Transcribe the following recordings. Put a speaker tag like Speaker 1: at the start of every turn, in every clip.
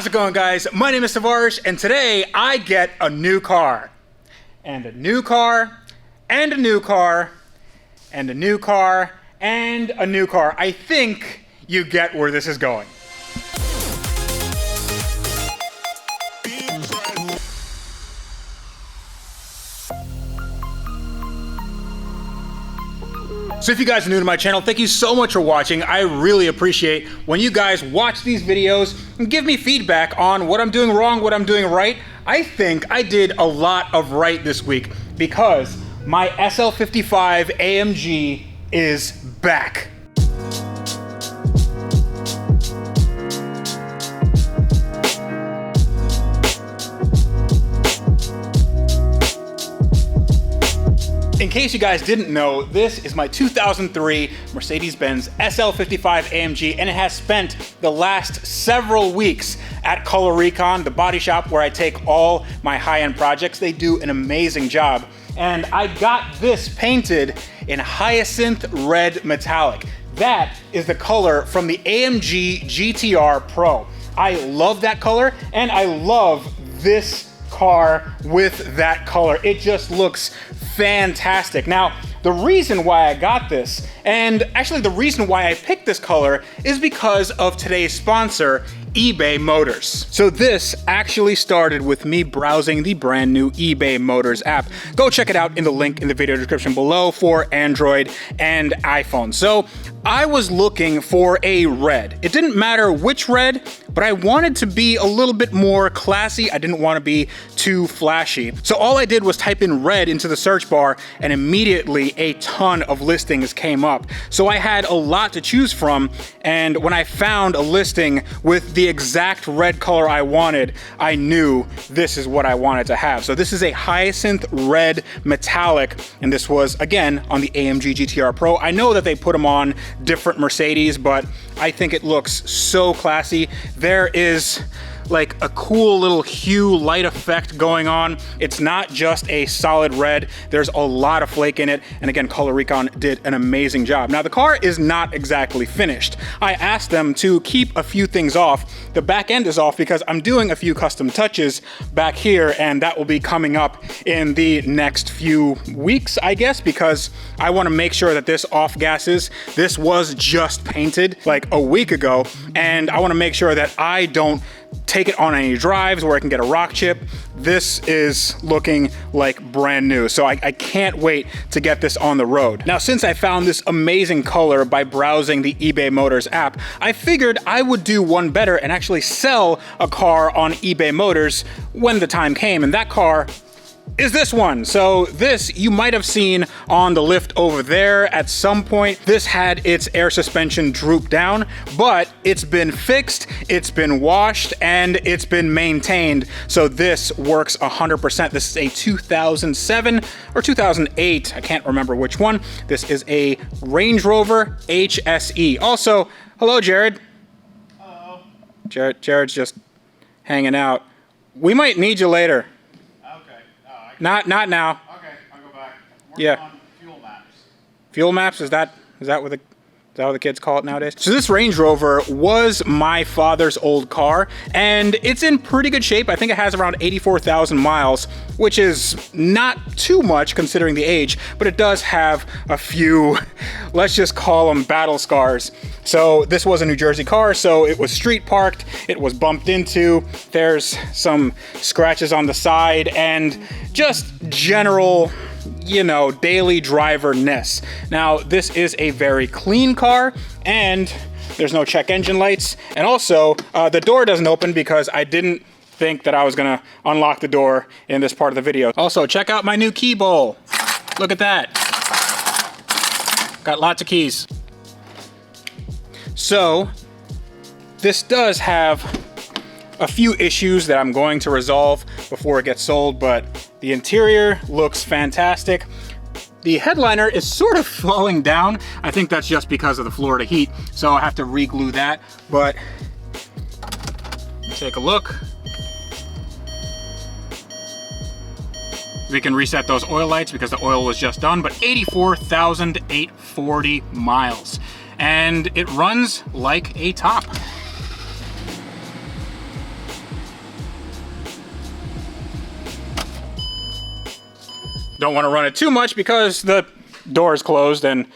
Speaker 1: How's it going, guys? My name is Tavarish, and today I get a new car. And a new car, and a new car, and a new car, and a new car. I think you get where this is going. So if you guys are new to my channel, thank you so much for watching. I really appreciate when you guys watch these videos and give me feedback on what I'm doing wrong, what I'm doing right. I think I did a lot of right this week because my SL55 AMG is back. In case you guys didn't know, this is my 2003 Mercedes-Benz SL55 AMG, and it has spent the last several weeks at Color Recon, the body shop where I take all my high-end projects. They do an amazing job. And I got this painted in hyacinth red metallic. That is the color from the AMG GTR Pro. I love that color, and I love this car with that color. It just looks fantastic. Now, the reason why I got this, and actually the reason why I picked this color, is because of today's sponsor, eBay Motors. So this actually started with me browsing the brand new eBay Motors app. Go check it out in the link in the video description below for Android and iPhone. So I was looking for a red. It didn't matter which red, but I wanted to be a little bit more classy. I didn't want to be too flashy. So all I did was type in red into the search bar, and immediately a ton of listings came up. So I had a lot to choose from, and when I found a listing with the exact red color I wanted, I knew this is what I wanted to have. So this is a hyacinth red metallic, and this was, again, on the AMG GTR Pro. I know that they put them on different Mercedes, but I think it looks so classy. There is like a cool little hue light effect going on. It's not just a solid red. There's a lot of flake in it. And again, Color Recon did an amazing job. Now the car is not exactly finished. I asked them to keep a few things off. The back end is off because I'm doing a few custom touches back here, and that will be coming up in the next few weeks, I guess, because I want to make sure that this off gases. This was just painted like a week ago, and I want to make sure that I don't take it on any drives where I can get a rock chip. This is looking like brand new. So I can't wait to get this on the road. Now, since I found this amazing color by browsing the eBay Motors app, I figured I would do one better and actually sell a car on eBay Motors when the time came. And that car is this one. So this you might have seen on the lift over there at some point. This had its air suspension droop down, but it's been fixed, it's been washed, and it's been maintained. So this works 100%. This is a 2007 or 2008, I can't remember which one. This is a Range Rover HSE. Also, hello, Jared.
Speaker 2: Hello.
Speaker 1: Jared's just hanging out. We might need you later. Not now.
Speaker 2: Okay, I'll go back.
Speaker 1: Yeah.
Speaker 2: On fuel maps.
Speaker 1: Fuel maps, is that what the kids call it nowadays? So this Range Rover was my father's old car, and it's in pretty good shape. I think it has around 84,000 miles, which is not too much considering the age, but it does have a few, let's just call them battle scars. So this was a New Jersey car, so it was street parked, it was bumped into, there's some scratches on the side, and just general, you know, daily driver-ness. Now, this is a very clean car, and there's no check engine lights. And also, the door doesn't open because I didn't think that I was gonna unlock the door in this part of the video. Also, check out my new key bowl. Look at that. Got lots of keys. So, this does have a few issues that I'm going to resolve before it gets sold, but the interior looks fantastic. The headliner is sort of falling down. I think that's just because of the Florida heat, so I have to re-glue that, but take a look. We can reset those oil lights because the oil was just done, but 84,840 miles. And it runs like a top. don't want to run it too much because the door is closed and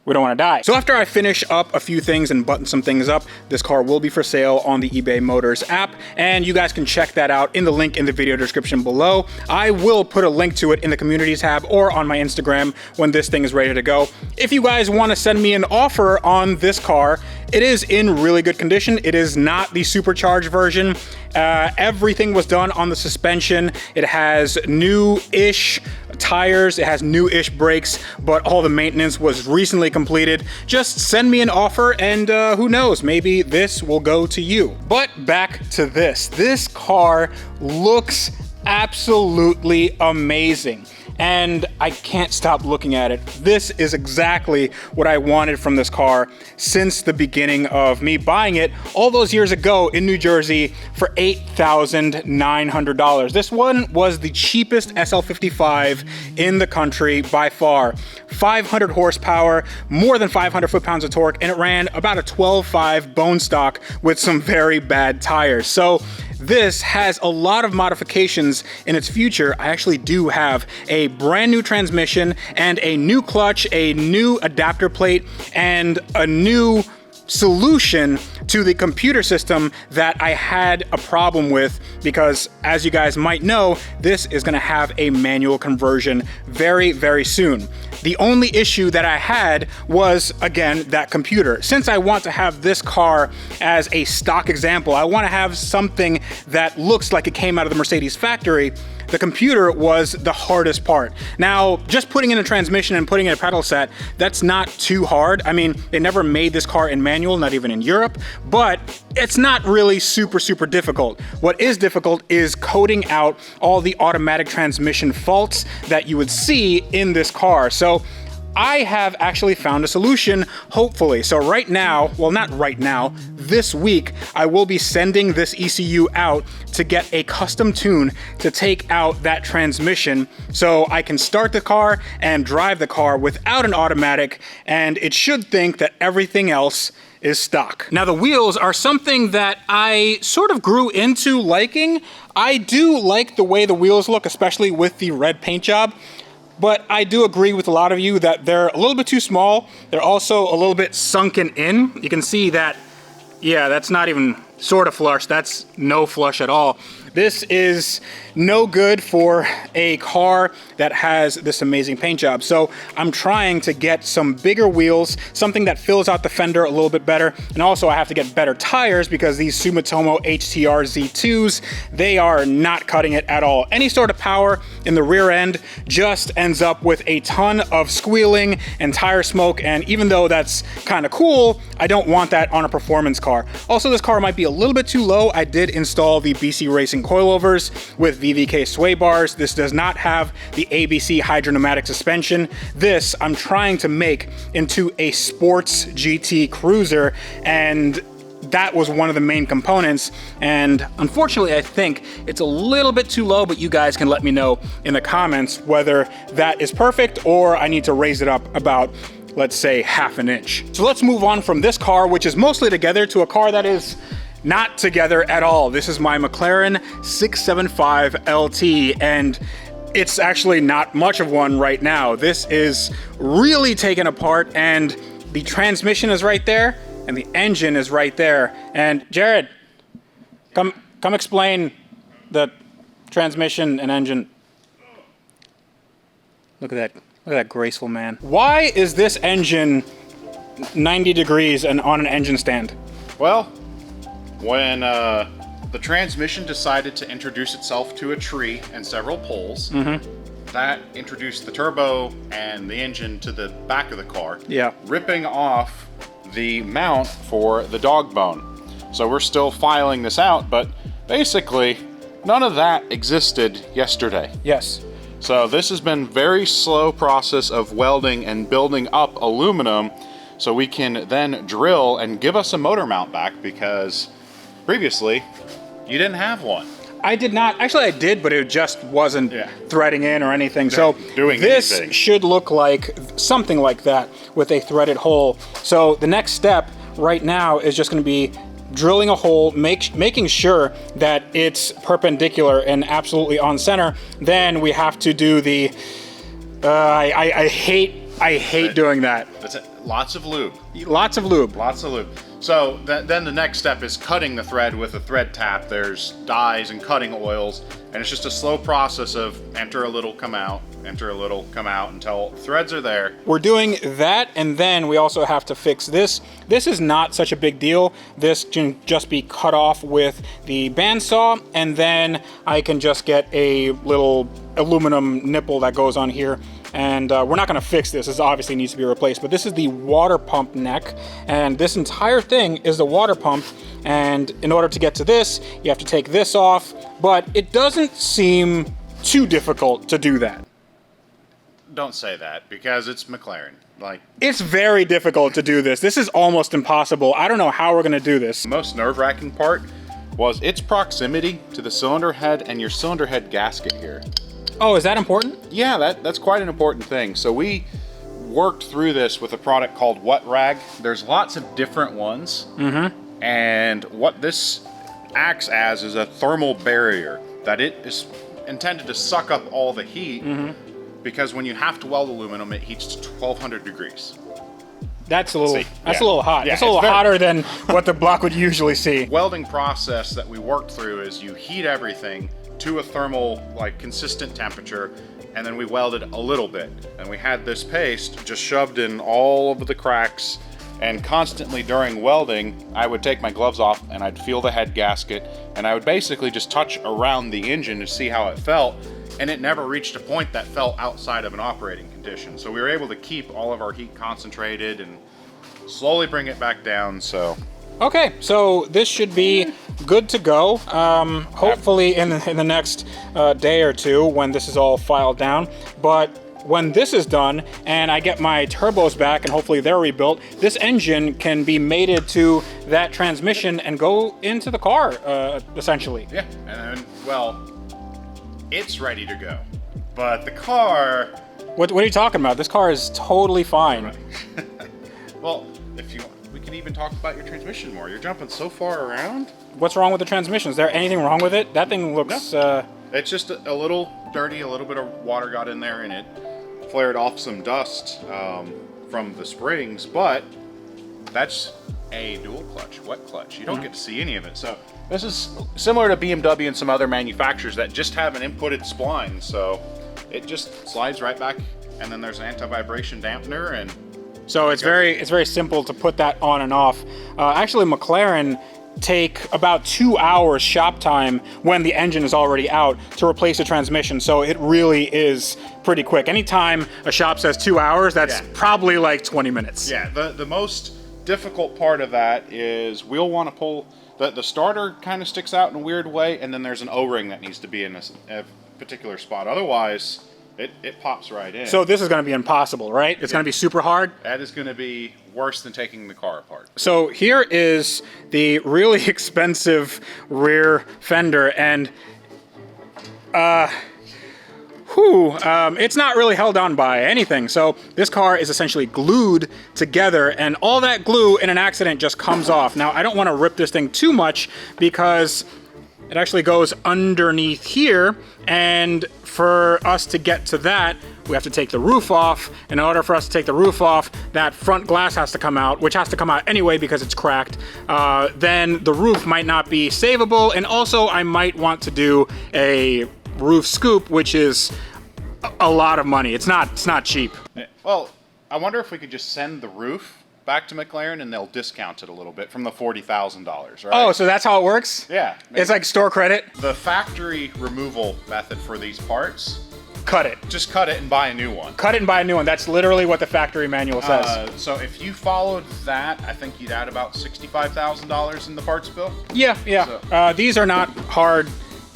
Speaker 1: we don't want to die. So after I finish up a few things and button some things up, this car will be for sale on the eBay Motors app, and you guys can check that out in the link in the video description below. I will put a link to it in the community tab or on my Instagram when this thing is ready to go. If you guys want to send me an offer on this car, it is in really good condition. It is not the supercharged version. Everything was done on the suspension. It has new-ish tires, it has new-ish brakes, but all the maintenance was recently completed. Just send me an offer and who knows, maybe this will go to you. But back to this. This car looks absolutely amazing, and I can't stop looking at it. This is exactly what I wanted from this car since the beginning of me buying it all those years ago in New Jersey for $8,900. This one was the cheapest SL55 in the country by far. 500 horsepower, more than 500 foot-pounds of torque, and it ran about a 12.5 bone stock with some very bad tires. So this has a lot of modifications in its future. I actually do have a brand new transmission and a new clutch, a new adapter plate, and a new solution to the computer system that I had a problem with because, as you guys might know, this is going to have a manual conversion very, very soon. The only issue that I had was, again, that computer. Since I want to have this car as a stock example, I want to have something that looks like it came out of the Mercedes factory. The computer was the hardest part. Now, just putting in a transmission and putting in a pedal set, that's not too hard. I mean, they never made this car in manual, not even in Europe, but it's not really super difficult. What is difficult is coding out all the automatic transmission faults that you would see in this car. So I have actually found a solution, hopefully. So right now, well, not right now, this week, I will be sending this ECU out to get a custom tune to take out that transmission so I can start the car and drive the car without an automatic, and it should think that everything else is stock. Now, the wheels are something that I sort of grew into liking. I do like the way the wheels look, especially with the red paint job. But I do agree with a lot of you that they're a little bit too small. They're also a little bit sunken in. You can see that, yeah, that's not even sort of flush. That's no flush at all. This is no good for a car that has this amazing paint job. So I'm trying to get some bigger wheels, something that fills out the fender a little bit better. And also I have to get better tires because these Sumitomo HTR Z2s, they are not cutting it at all. Any sort of power in the rear end just ends up with a ton of squealing and tire smoke. And even though that's kind of cool, I don't want that on a performance car. Also, this car might be a little bit too low. I did install the BC Racing coilovers with VVK sway bars. This does not have the ABC hydropneumatic suspension. This I'm trying to make into a sports GT cruiser, and that was one of the main components. And unfortunately, I think it's a little bit too low, but you guys can let me know in the comments whether that is perfect or I need to raise it up about, let's say, half an inch. So let's move on from this car, which is mostly together, to a car that is not together at all. This is my McLaren 675 LT, and it's actually not much of one right now. This is really taken apart, and the transmission is right there, and the engine is right there. And Jared, come explain the transmission and engine. Look at that graceful man. Why is this engine 90 degrees and on an engine stand?
Speaker 2: Well, when the transmission decided to introduce itself to a tree and several poles, that introduced the turbo and the engine to the back of the car, ripping off the mount for the dog bone. So we're still filing this out, but basically none of that existed yesterday.
Speaker 1: Yes.
Speaker 2: So this has been very slow process of welding and building up aluminum so we can then drill and give us a motor mount back, because previously you didn't have one.
Speaker 1: I did not. Actually, I did, but it just wasn't threading in or anything. So this should look like something like that with a threaded hole. So the next step right now is just going to be drilling a hole, making sure that it's perpendicular and absolutely on center. Then we have to do the I hate doing that.
Speaker 2: That's it. Lots of lube.
Speaker 1: Lots of lube.
Speaker 2: Lots of lube. So then the next step is cutting the thread with a thread tap. There's dyes and cutting oils, and it's just a slow process of enter a little, come out, enter a little, come out until threads are there.
Speaker 1: We're doing that, and then we also have to fix this. This is not such a big deal. This can just be cut off with the bandsaw, and then I can just get a little aluminum nipple that goes on here. And we're not gonna fix this. This obviously needs to be replaced, but this is the water pump neck, and this entire thing is the water pump. And in order to get to this, you have to take this off, but it doesn't seem too difficult to do that.
Speaker 2: Don't say that, because it's McLaren. Like,
Speaker 1: it's very difficult to do this. This is almost impossible. I don't know how we're gonna do this.
Speaker 2: The most nerve-wracking part was its proximity to the cylinder head and your cylinder head gasket here.
Speaker 1: Oh, is that important?
Speaker 2: Yeah, that's quite an important thing. So we worked through this with a product called Wet Rag. There's lots of different ones. Mm-hmm. And what this acts as is a thermal barrier that it is intended to suck up all the heat, because when you have to weld aluminum, it heats to 1200 degrees.
Speaker 1: That's a little hot.
Speaker 2: Yeah,
Speaker 1: it's a little hotter than what the block would usually see.
Speaker 2: Welding process that we worked through is you heat everything to a thermal, like, consistent temperature, and then we welded a little bit. And we had this paste just shoved in all of the cracks, and constantly during welding, I would take my gloves off and I'd feel the head gasket, and I would basically just touch around the engine to see how it felt, and it never reached a point that felt outside of an operating condition. So we were able to keep all of our heat concentrated and slowly bring it back down, so.
Speaker 1: Okay, so this should be good to go. Hopefully in the next day or two when this is all filed down. But when this is done and I get my turbos back and hopefully they're rebuilt, this engine can be mated to that transmission and go into the car, essentially.
Speaker 2: Yeah, and well, it's ready to go. But the car...
Speaker 1: What are you talking about? This car is totally fine.
Speaker 2: Right. Well, if you want, we can even talk about your transmission more. You're jumping so far around.
Speaker 1: What's wrong with the transmission? Is there anything wrong with it? That thing looks... No.
Speaker 2: It's just a little dirty, a little bit of water got in there and it flared off some dust from the springs, but that's a dual clutch, wet clutch. You don't get to see any of it. So this is similar to BMW and some other manufacturers that just have an inputted spline. So it just slides right back, and then there's an anti-vibration dampener, and
Speaker 1: so it's very simple to put that on and off. Actually, McLaren take about 2 hours shop time when the engine is already out to replace the transmission, so it really is pretty quick. Anytime a shop says 2 hours, that's probably like 20 minutes.
Speaker 2: Yeah, the most difficult part of that is we'll want to pull, the starter kind of sticks out in a weird way, and then there's an O-ring that needs to be in a particular spot. Otherwise, it pops right in.
Speaker 1: So this is going to be impossible, right? It's going to be super hard?
Speaker 2: That is going to be worse than taking the car apart.
Speaker 1: So here is the really expensive rear fender, and it's not really held on by anything. So this car is essentially glued together, and all that glue in an accident just comes off. Now, I don't want to rip this thing too much because it actually goes underneath here, and for us to get to that, we have to take the roof off. In order for us to take the roof off, that front glass has to come out, which has to come out anyway because it's cracked. Then the roof might not be savable, and also I might want to do a roof scoop, which is a lot of money. It's not cheap.
Speaker 2: Well, I wonder if we could just send the roof back to McLaren and they'll discount it a little bit from the $40,000, right?
Speaker 1: Oh, so that's how it works?
Speaker 2: Yeah. Maybe.
Speaker 1: It's like store credit?
Speaker 2: The factory removal method for these parts,
Speaker 1: cut it.
Speaker 2: Just cut it and buy a new one.
Speaker 1: Cut it and buy a new one. That's literally what the factory manual says.
Speaker 2: So if you followed that, I think you'd add about $65,000 in the parts bill.
Speaker 1: Yeah. So. These are not hard.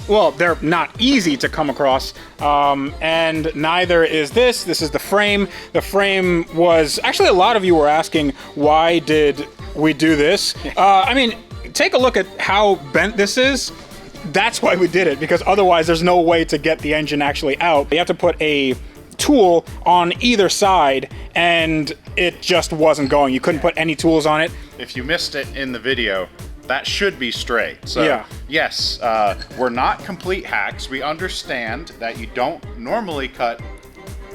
Speaker 1: Well, they're not easy to come across, and neither is this. This is the frame. The frame was, actually a lot of you were asking, why did we do this? I mean, take a look at how bent this is. That's why we did it, because otherwise there's no way to get the engine actually out. You have to put a tool on either side, and it just wasn't going. You couldn't put any tools on it.
Speaker 2: If you missed it in the video, that should be straight. So
Speaker 1: yeah.
Speaker 2: Yes, we're not complete hacks. We understand that you don't normally cut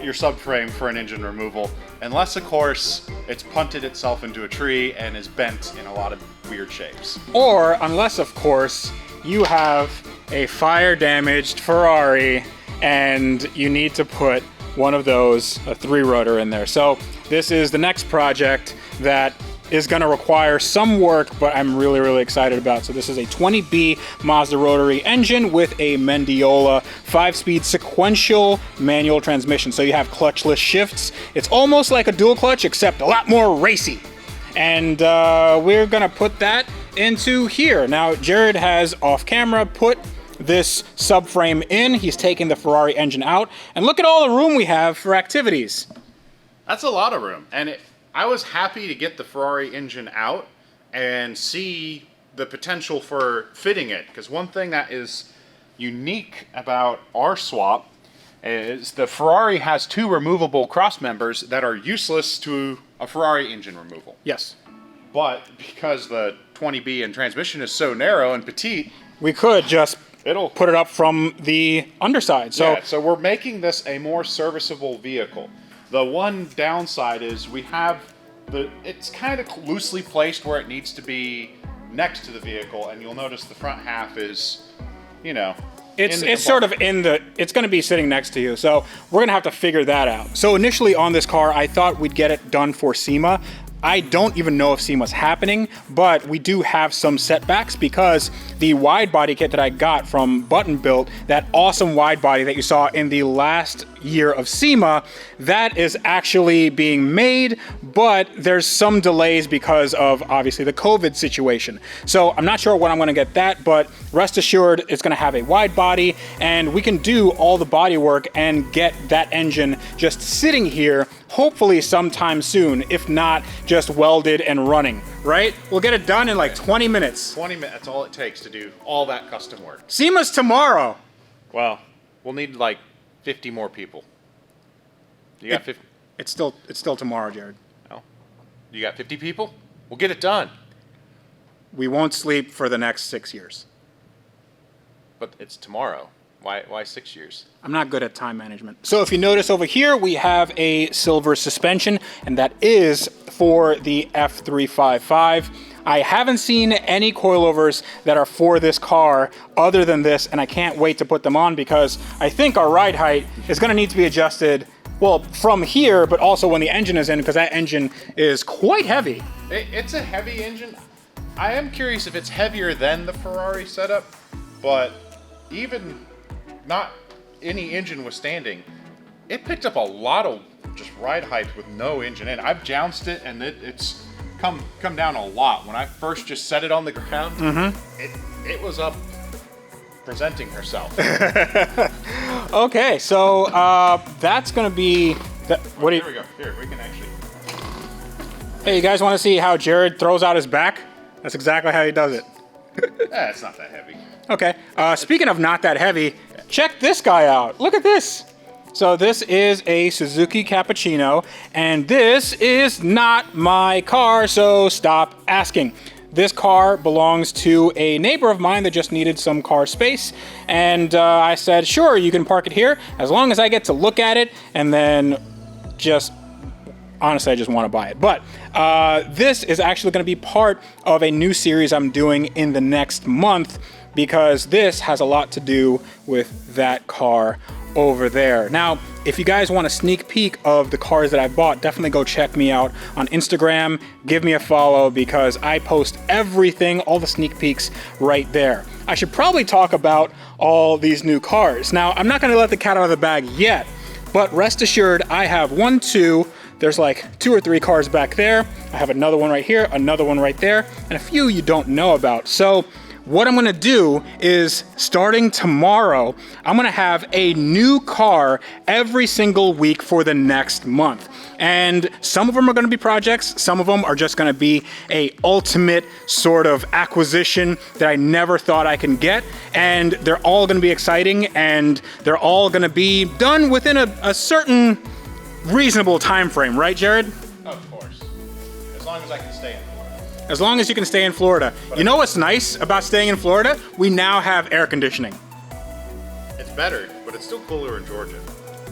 Speaker 2: your subframe for an engine removal, unless of course it's punted itself into a tree and is bent in a lot of weird shapes.
Speaker 1: Or unless of course you have a fire damaged Ferrari and you need to put one of those, a 3-rotor in there. So this is the next project that is going to require some work, but I'm really, really excited about. So this is a 20B Mazda rotary engine with a Mendiola 5-speed sequential manual transmission. So you have clutchless shifts. It's almost like a dual clutch, except a lot more racy. And we're going to put that into here. Now, Jared has off camera put this subframe in. He's taking the Ferrari engine out. And look at all the room we have for activities.
Speaker 2: That's a lot of room. And I was happy to get the Ferrari engine out and see the potential for fitting it. Because one thing that is unique about our swap is the Ferrari has 2 removable cross members that are useless to a Ferrari engine removal.
Speaker 1: Yes.
Speaker 2: But because the 20B and transmission is so narrow and petite,
Speaker 1: we could just put it up from the underside. So,
Speaker 2: yeah, so we're making this a more serviceable vehicle. The one downside is we have it's kind of loosely placed where it needs to be next to the vehicle, and you'll notice the front half is, you know,
Speaker 1: it's sort of it's going to be sitting next to you. So we're going to have to figure that out. So initially on this car, I thought we'd get it done for SEMA. I don't even know if SEMA's happening, but we do have some setbacks because the wide body kit that I got from Button Built, that awesome wide body that you saw in the last year of SEMA, that is actually being made, but there's some delays because of obviously the COVID situation. So I'm not sure when I'm gonna get that, but rest assured it's gonna have a wide body and we can do all the body work and get that engine just sitting here hopefully sometime soon, if not just welded and running, right? We'll get it done in like 20 minutes.
Speaker 2: 20 minutes, that's all it takes to do all that custom work.
Speaker 1: SEMA's tomorrow.
Speaker 2: Well, we'll need like 50 more people. You got 50?
Speaker 1: It's still tomorrow, Jared.
Speaker 2: Oh, you got 50 people? We'll get it done.
Speaker 1: We won't sleep for the next 6 years.
Speaker 2: But it's tomorrow. Why 6 years?
Speaker 1: I'm not good at time management. So if you notice over here, we have a silver suspension, and that is for the F355. I haven't seen any coilovers that are for this car other than this, and I can't wait to put them on because I think our ride height is going to need to be adjusted, well, from here, but also when the engine is in, because that engine is quite heavy.
Speaker 2: It's a heavy engine. I am curious if it's heavier than the Ferrari setup, but even not any engine withstanding, it picked up a lot of just ride height with no engine in. I've jounced it and it's come down a lot. When I first just set it on the ground, it was up presenting herself.
Speaker 1: Okay, so that's gonna be
Speaker 2: Here we go. Here, we can actually.
Speaker 1: Hey, you guys want to see how Jared throws out his back? That's exactly how he does it.
Speaker 2: It's not that heavy.
Speaker 1: Okay, speaking of not that heavy, check this guy out. Look at this. So this is a Suzuki Cappuccino, and this is not my car, so stop asking. This car belongs to a neighbor of mine that just needed some car space, and I said, sure, you can park it here, as long as I get to look at it, and then just, honestly, I just want to buy it. But this is actually going to be part of a new series I'm doing in the next month, because this has a lot to do with that car over there. Now, if you guys want a sneak peek of the cars that I bought, definitely go check me out on Instagram. Give me a follow because I post everything, all the sneak peeks right there. I should probably talk about all these new cars. Now, I'm not gonna let the cat out of the bag yet, but rest assured, I have there's like 2 or 3 cars back there. I have another one right here, another one right there, and a few you don't know about. So what I'm gonna do is, starting tomorrow, I'm gonna have a new car every single week for the next month. And some of them are gonna be projects, some of them are just gonna be a ultimate sort of acquisition that I never thought I can get. And they're all gonna be exciting, and they're all gonna be done within a certain reasonable time frame, right, Jared?
Speaker 2: Of course. As long as I can stay in Florida.
Speaker 1: As long as you can stay in Florida. You know what's nice about staying in Florida? We now have air conditioning.
Speaker 2: It's better, but it's still cooler in Georgia.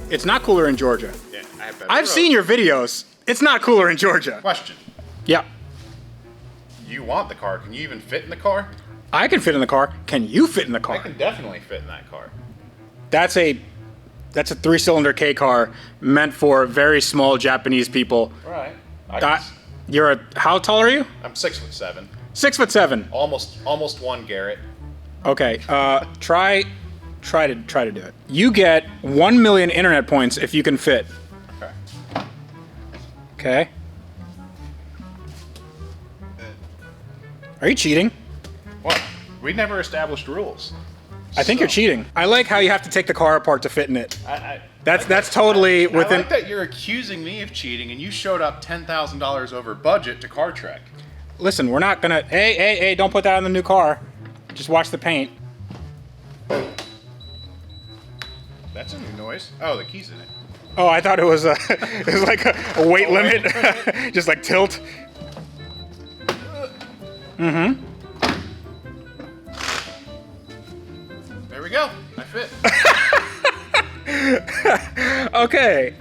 Speaker 1: It's not cooler in Georgia.
Speaker 2: Yeah, I have better
Speaker 1: I've
Speaker 2: roads.
Speaker 1: seen your videos. It's not cooler in Georgia.
Speaker 2: Question.
Speaker 1: Yeah.
Speaker 2: You want the car. Can you even fit in the car?
Speaker 1: I can fit in the car. Can you fit in the
Speaker 2: I
Speaker 1: car?
Speaker 2: can definitely fit in that car.
Speaker 1: That's a 3-cylinder K car meant for very small Japanese people.
Speaker 2: Right.
Speaker 1: How tall are you?
Speaker 2: I'm 6'7".
Speaker 1: 6'7".
Speaker 2: Almost 1 Garrett.
Speaker 1: Okay. Try to do it. You get 1 million internet points if you can fit.
Speaker 2: Okay.
Speaker 1: Okay. Are you cheating?
Speaker 2: What? We never established rules.
Speaker 1: I think you're cheating. I like how you have to take the car apart to fit in it. That's totally
Speaker 2: I
Speaker 1: within.
Speaker 2: like that you're accusing me of cheating, and you showed up $10,000 over budget to Car Trek.
Speaker 1: Listen, we're not gonna. Hey! Don't put that on the new car. Just watch the paint.
Speaker 2: That's a new noise. Oh, the key's in it.
Speaker 1: Oh, I thought it was like a weight limit, just like tilt. Mm-hmm.
Speaker 2: There we go. I fit.
Speaker 1: Okay.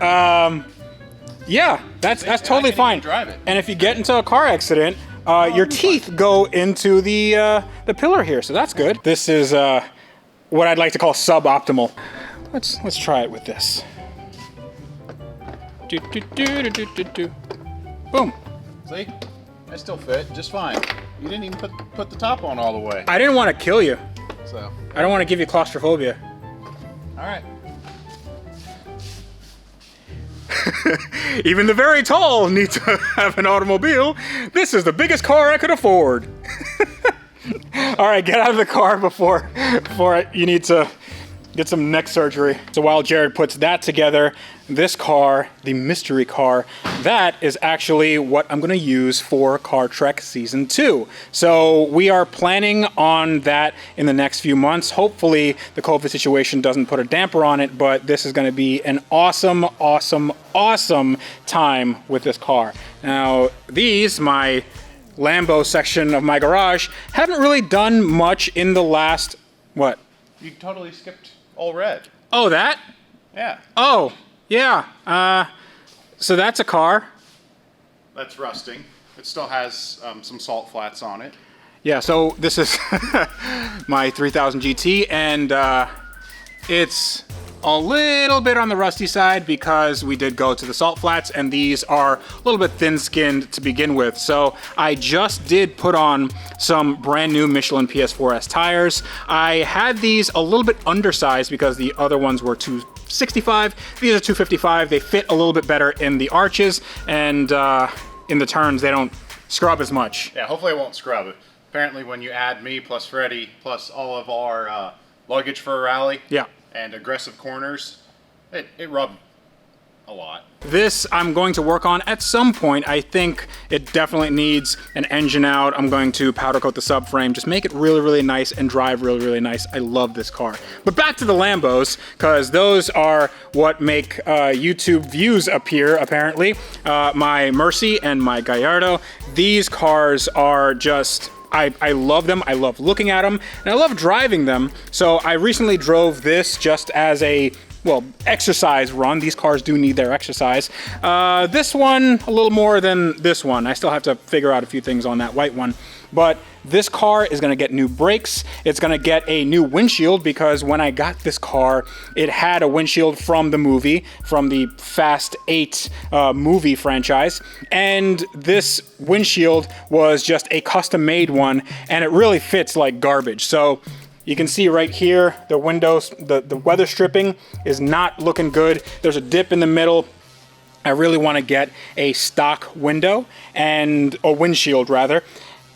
Speaker 1: Yeah, that's totally fine.
Speaker 2: Drive it.
Speaker 1: And if you get into a car accident, your teeth go into the pillar here, so that's good. This is what I'd like to call suboptimal. Let's try it with this. Boom.
Speaker 2: See? I still fit just fine. You didn't even put the top on all the way.
Speaker 1: I didn't want to kill you.
Speaker 2: So.
Speaker 1: I don't want to give you claustrophobia.
Speaker 2: All right.
Speaker 1: Even the very tall need to have an automobile. This is the biggest car I could afford. All right, get out of the car before you need to get some neck surgery. So while Jared puts that together, this car, the mystery car, that is actually what I'm gonna use for Car Trek Season 2. So we are planning on that in the next few months. Hopefully the COVID situation doesn't put a damper on it, but this is gonna be an awesome, awesome, awesome time with this car. Now, my Lambo section of my garage haven't really done much in the last, what?
Speaker 2: You totally skipped all red.
Speaker 1: Oh, that?
Speaker 2: Yeah.
Speaker 1: Oh, yeah. So that's a car.
Speaker 2: That's rusting. It still has some salt flats on it.
Speaker 1: Yeah, so this is my 3000 GT, and it's a little bit on the rusty side because we did go to the salt flats, and these are a little bit thin-skinned to begin with. So I just did put on some brand new Michelin PS4S tires. I had these a little bit undersized because the other ones were 265. These are 255. They fit a little bit better in the arches, and in the turns they don't scrub as much.
Speaker 2: Yeah, hopefully it won't scrub it. Apparently when you add me plus Freddie plus all of our luggage for a rally,
Speaker 1: yeah,
Speaker 2: and aggressive corners, it rubbed a lot.
Speaker 1: This I'm going to work on at some point. I think it definitely needs an engine out. I'm going to powder coat the subframe, just make it really, really nice and drive really, really nice. I love this car. But back to the Lambos, because those are what make YouTube views appear, apparently. My Mercy and my Gallardo. These cars are just, I love them. I love looking at them, and I love driving them. So I recently drove this just as a, well, exercise run. These cars do need their exercise. This one, a little more than this one. I still have to figure out a few things on that white one. But this car is gonna get new brakes. It's gonna get a new windshield because when I got this car, it had a windshield from the movie, from the Fast 8 movie franchise. And this windshield was just a custom made one, and it really fits like garbage. So you can see right here, the windows, the weather stripping is not looking good. There's a dip in the middle. I really wanna get a stock window, and a windshield rather.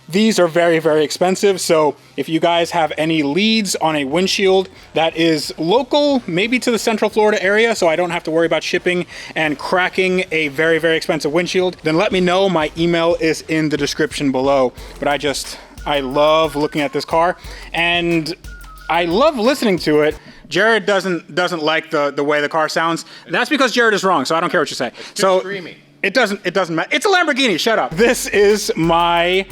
Speaker 1: These are very, very expensive, so if you guys have any leads on a windshield that is local, maybe to the Central Florida area, so I don't have to worry about shipping and cracking a very, very expensive windshield, then let me know. My email is in the description below. But I love looking at this car, and I love listening to it. Jared doesn't like the way the car sounds. That's because Jared is wrong, so I don't care what you say.
Speaker 2: It's too screamy.
Speaker 1: It doesn't matter. It's a Lamborghini, shut up. This is my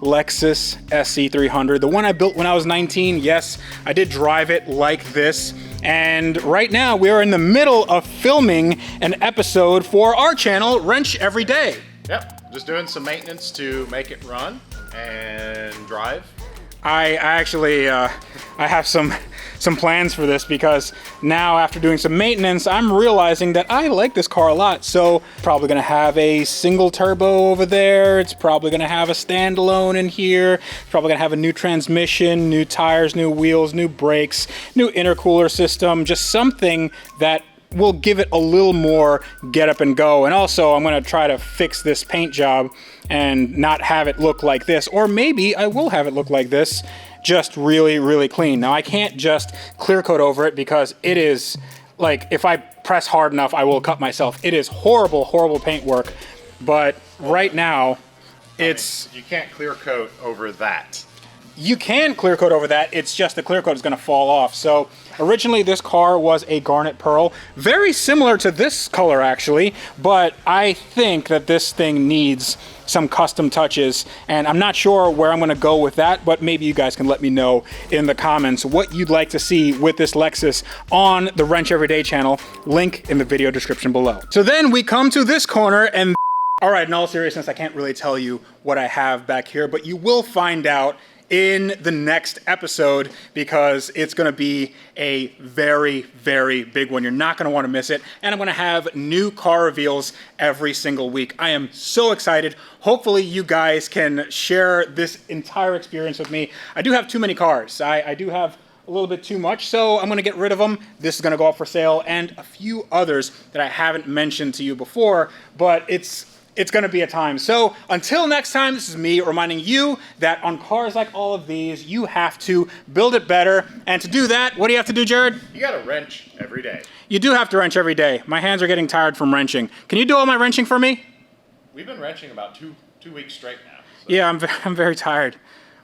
Speaker 1: Lexus SC300, the one I built when I was 19. Yes, I did drive it like this And right now we are in the middle of filming an episode for our channel, Wrench Every Day.
Speaker 2: Yep, just doing some maintenance to make it run and drive.
Speaker 1: I actually I have some plans for this, because now after doing some maintenance, I'm realizing that I like this car a lot. So probably gonna have a single turbo over there. It's probably gonna have a standalone in here. It's probably gonna have a new transmission, new tires, new wheels, new brakes, new intercooler system, just something that will give it a little more get up and go. And also I'm gonna try to fix this paint job and not have it look like this, or maybe I will have it look like this, just really, really clean. Now I can't just clear coat over it, because it is like, if I press hard enough, I will cut myself. It is horrible, horrible paint work. But right now, it's...
Speaker 2: You can't clear coat over that.
Speaker 1: You can clear coat over that, it's just the clear coat is gonna fall off. So originally this car was a garnet pearl, very similar to this color actually, but I think that this thing needs some custom touches, and I'm not sure where I'm gonna go with that, but maybe you guys can let me know in the comments what you'd like to see with this Lexus on the Wrench Everyday channel, link in the video description below. So then we come to this corner, and all right, in all seriousness, I can't really tell you what I have back here, but you will find out in the next episode, because it's gonna be a very, very big one. You're not gonna wanna miss it. And I'm gonna have new car reveals every single week. I am so excited. Hopefully you guys can share this entire experience with me. I do have too many cars. I do have a little bit too much, so I'm gonna get rid of them. This is gonna go up for sale, and a few others that I haven't mentioned to you before, but it's gonna be a time. So until next time, this is me reminding you that on cars like all of these, you have to build it better. And to do that, what do you have to do, Jared?
Speaker 2: You gotta wrench every day.
Speaker 1: You do have to wrench every day. My hands are getting tired from wrenching. Can you do all my wrenching for me?
Speaker 2: We've been wrenching about two weeks straight now. So.
Speaker 1: Yeah, I'm very tired,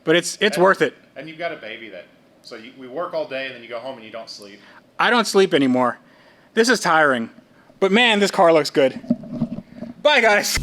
Speaker 1: but it's worth it.
Speaker 2: And you've got a baby so we work all day and then you go home and you don't sleep.
Speaker 1: I don't sleep anymore. This is tiring, but man, this car looks good. Bye, guys.